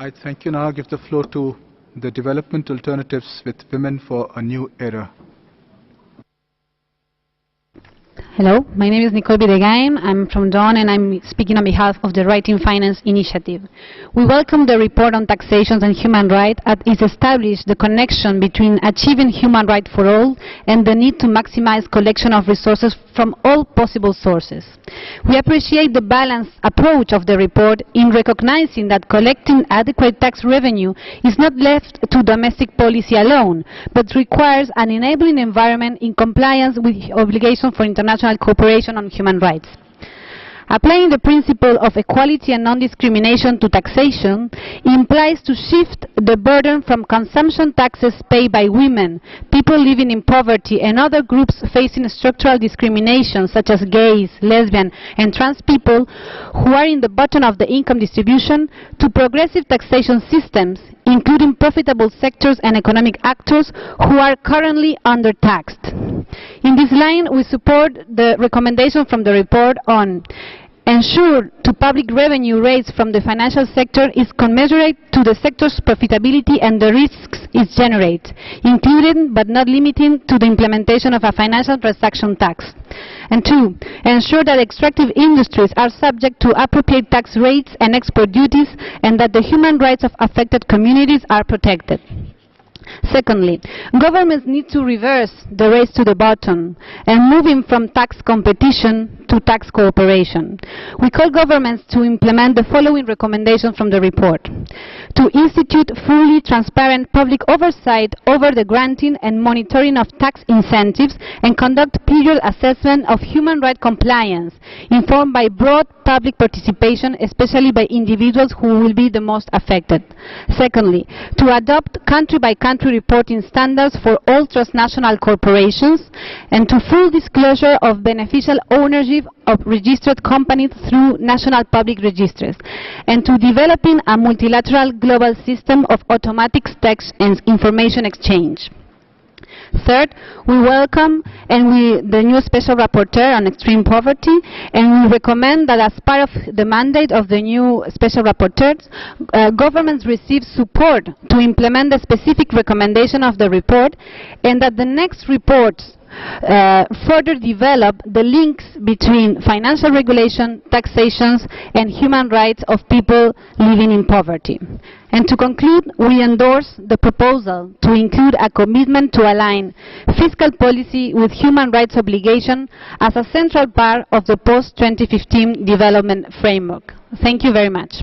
I thank you. Now I'll give the floor to the Development Alternatives with Women for a New Era. Hello, my name is Nicole Bidegain. I'm from Dawn and I'm speaking on behalf of the Right in Finance initiative. We welcome the report on taxation and human rights as it established the connection between achieving human rights for all and the need to maximize collection of resources from all possible sources. We appreciate the balanced approach of the report in recognizing that collecting adequate tax revenue is not left to domestic policy alone, but requires an enabling environment in compliance with obligations for international cooperation on human rights. Applying the principle of equality and non-discrimination to taxation implies to shift the burden from consumption taxes paid by women, people living in poverty, and other groups facing structural discrimination, such as gays, lesbian, and trans people who are in the bottom of the income distribution, to progressive taxation systems, including profitable sectors and economic actors who are currently undertaxed. In this line, we support the recommendation from the report on ensure to public revenue raised from the financial sector is commensurate to the sector's profitability and the risks it generates, including but not limiting to the implementation of a financial transaction tax. And 2, ensure that extractive industries are subject to appropriate tax rates and export duties and that the human rights of affected communities are protected. Secondly, governments need to reverse the race to the bottom and moving from tax competition to tax cooperation. We call governments to implement the following recommendations from the report: to institute fully transparent public oversight over the granting and monitoring of tax incentives and conduct periodic assessment of human rights compliance, informed by broad public participation, especially by individuals who will be the most affected. Secondly, to adopt country-by-country reporting standards for all transnational corporations and to full disclosure of beneficial ownership of registered companies through national public registers, and to developing a multilateral global system of automatic tax and information exchange. Third, we welcome the new Special Rapporteur on Extreme Poverty, and we recommend that as part of the mandate of the new Special Rapporteurs, governments receive support to implement the specific recommendation of the report, and that the next reports further develop the links between financial regulation, taxations, and human rights of people living in poverty. And to conclude, we endorse the proposal to include a commitment to align fiscal policy with human rights obligation as a central part of the post-2015 development framework. Thank you very much.